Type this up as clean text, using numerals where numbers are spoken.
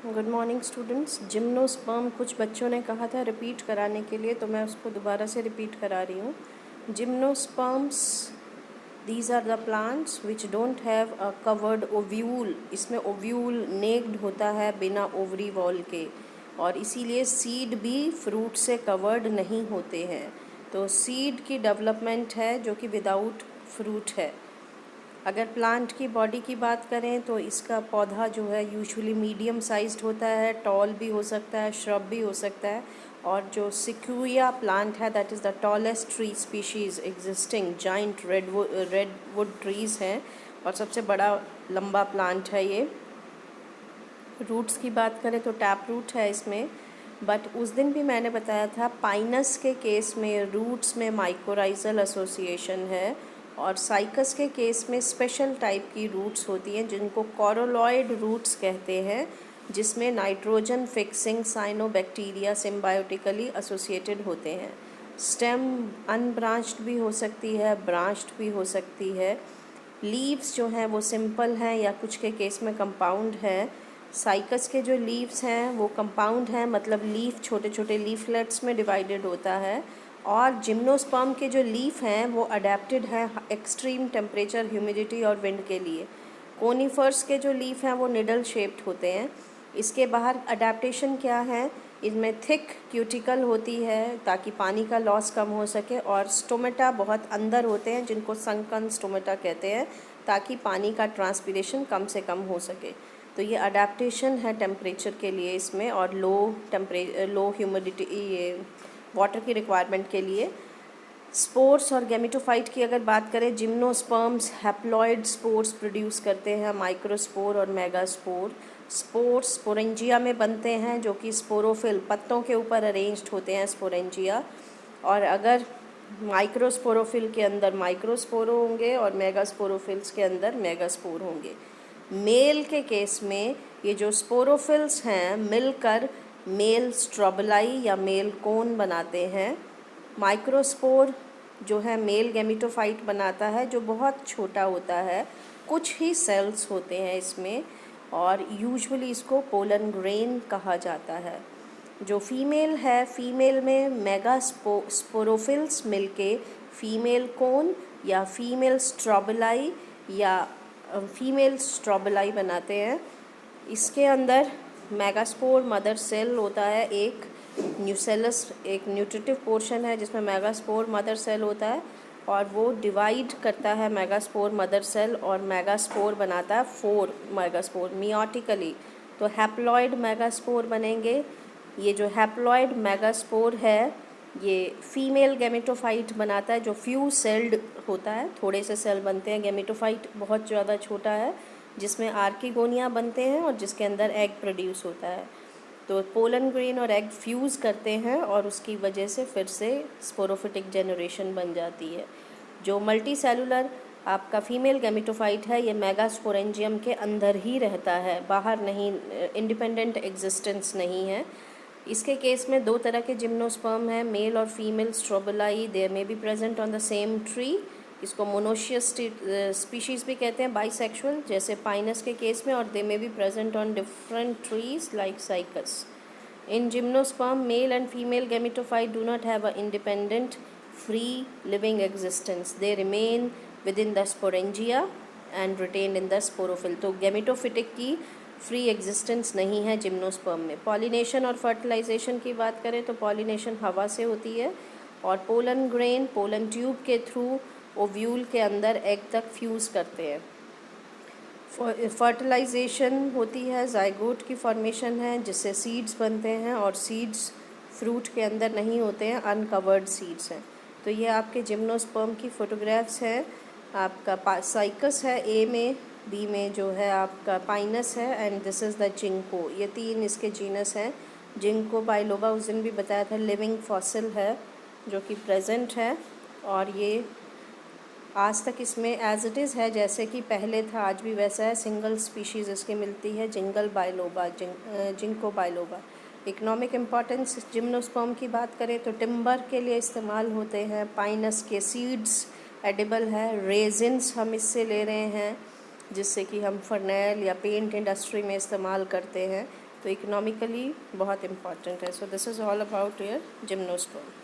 Good morning students. Gymnosperm कुछ बच्चों ने कहा था रिपीट कराने के लिए, तो मैं उसको दोबारा से रिपीट करा रही हूँ। Gymnosperms, these are the plants which don't have a covered ovule. इसमें ओव्यूल नेक्ड होता है बिना ओवरी वॉल के, और इसीलिए सीड भी फ्रूट से कवर्ड नहीं होते हैं। तो सीड की डेवलपमेंट है जो कि विदाउट फ्रूट है। अगर प्लांट की बॉडी की बात करें तो इसका पौधा जो है यूजुअली मीडियम साइज्ड होता है, टॉल भी हो सकता है, श्रब भी हो सकता है। और जो सिक्यूया प्लांट है that is the tallest tree species existing, giant redwood trees हैं, और सबसे बड़ा लंबा प्लांट है ये। रूट्स की बात करें तो टैप रूट है इसमें, बट उस दिन भी मैंने बताया था पाइनस के केस में रूट्स में माइकोराइजल एसोसिएशन है, और साइकस के केस में स्पेशल टाइप की रूट्स होती हैं जिनको कोरोलॉइड रूट्स कहते हैं, जिसमें nitrogen fixing cyanobacteria symbiotically associated होते हैं। स्टेम अनब्रांच्ड भी हो सकती है, ब्रांच्ड भी हो सकती है। लीव्स जो हैं वो सिंपल हैं या कुछ के केस में कंपाउंड है। साइकस के जो लीव्स हैं वो कंपाउंड हैं, मतलब लीफ छोटे छोटे लीफलेट्स में डिवाइडेड होता है। और जिम्नोस्पर्म के जो लीफ हैं वो अडेप्टेड हैं एक्सट्रीम टेम्परेचर, ह्यूमिडिटी और विंड के लिए। कोनीफर्स के जो लीफ हैं वो निडल शेप्ड होते हैं। इसके बाहर अडेप्टेशन क्या है, इनमें थिक क्यूटिकल होती है ताकि पानी का लॉस कम हो सके, और स्टोमेटा बहुत अंदर होते हैं जिनको संकन स्टोमेटा कहते हैं, ताकि पानी का ट्रांसपिरेशन कम से कम हो सके। तो ये अडेप्टेशन है टेम्परेचर के लिए इसमें, और लो ह्यूमिडिटी, ये वाटर की रिक्वायरमेंट के लिए। स्पोर्स और गैमेटोफाइट की अगर बात करें, जिम्नोस्पर्म्स हैप्लॉइड स्पोर्स प्रोड्यूस करते हैं, माइक्रोस्पोर और मेगास्पोर। स्पोर्स स्पोरेंजिया में बनते हैं जो कि स्पोरोफिल पत्तों के ऊपर अरेंज्ड होते हैं, स्पोरेंजिया। और अगर माइक्रोस्पोरोफिल के अंदर माइक्रोस्पोरो होंगे और मेगास्पोरोफिल्स के अंदर मेगास्पोर होंगे। मेल के केस में ये जो स्पोरोफिल्स हैं मिलकर मेल स्ट्रोबलाई या मेल कोन बनाते हैं। माइक्रोस्पोर जो है मेल गैमेटोफाइट बनाता है जो बहुत छोटा होता है, कुछ ही सेल्स होते हैं इसमें, और यूजुअली इसको पोलन ग्रेन कहा जाता है। जो फीमेल है, फीमेल में मेगा स्पोरोफिल्स मिलके फीमेल कोन या फीमेल स्ट्रोबलाई या फीमेल स्ट्रोबलाई बनाते हैं। इसके अंदर मेगास्पोर मदर सेल होता है, एक न्यूसेलस, एक न्यूट्रिटिव पोर्शन है जिसमें मेगास्पोर मदर सेल होता है, और वो डिवाइड करता है मेगास्पोर मदर सेल, और मेगास्पोर बनाता है 4 मेगास्पोर मियोटिकली। तो हैप्लॉइड मेगास्पोर बनेंगे। ये जो हैप्लॉइड मेगास्पोर है ये फीमेल गैमेटोफाइट बनाता है जो फ्यू सेल्ड होता है, थोड़े से सेल बनते हैं। गैमेटोफाइट बहुत ज़्यादा छोटा है जिसमें आर्किगोनिया बनते हैं और जिसके अंदर एग प्रोड्यूस होता है। तो पोलन ग्रेन और एग फ्यूज़ करते हैं और उसकी वजह से फिर से स्पोरोफिटिक जनरेशन बन जाती है। जो मल्टी सेलुलर आपका फीमेल गैमेटोफाइट है ये मेगास्पोरेंजियम के अंदर ही रहता है, बाहर नहीं, इंडिपेंडेंट एग्जिस्टेंस नहीं है। इसके केस में 2 तरह के जिम्नोस्पर्म हैं, मेल और female strobili. They may be present on the same tree. इसको मोनोशियस स्पीशीज़ भी कहते हैं, बाइसेक्सुअल जैसे पाइनस के केस में, और they may be present on different trees like cycas. In gymnosperm male and female gametophyte do not have a independent free living existence, they remain within the sporangia and retain in the sporophyll. तो gametophytic की free existence नहीं है gymnosperm में। Pollination और fertilisation की बात करें तो पॉलिनेशन हवा से होती है, और पोलन ग्रेन पोलन ट्यूब के थ्रू ओव्यूल के अंदर एग तक फ्यूज़ करते हैं। फर्टिलाइजेशन होती है, जाइगोट की फॉर्मेशन है जिससे सीड्स बनते हैं, और सीड्स फ्रूट के अंदर नहीं होते हैं, अनकवर्ड सीड्स हैं। तो ये आपके जिम्नोस्पर्म की फ़ोटोग्राफ्स हैं। आपका साइकस है ए में, बी में जो है आपका पाइनस है, and this is the ginkgo. ये 3 इसके जीनस हैं। जिंको बाइलोबा उस दिन भी बताया था, लिविंग फॉसिल है जो कि प्रेजेंट है, और ये आज तक इसमें एज इट इज़ है जैसे कि पहले था, आज भी वैसा है। सिंगल स्पीशीज़ इसकी मिलती है, ginkgo biloba. Economic importance gymnosperm की बात करें तो टिम्बर के लिए इस्तेमाल होते हैं, पाइनस के सीड्स एडिबल है, रेजिन्स हम इससे ले रहे हैं जिससे कि हम फर्नेल या पेंट इंडस्ट्री में इस्तेमाल करते हैं। तो इकोनॉमिकली बहुत इम्पॉर्टेंट है. So this is all about your gymnosperm.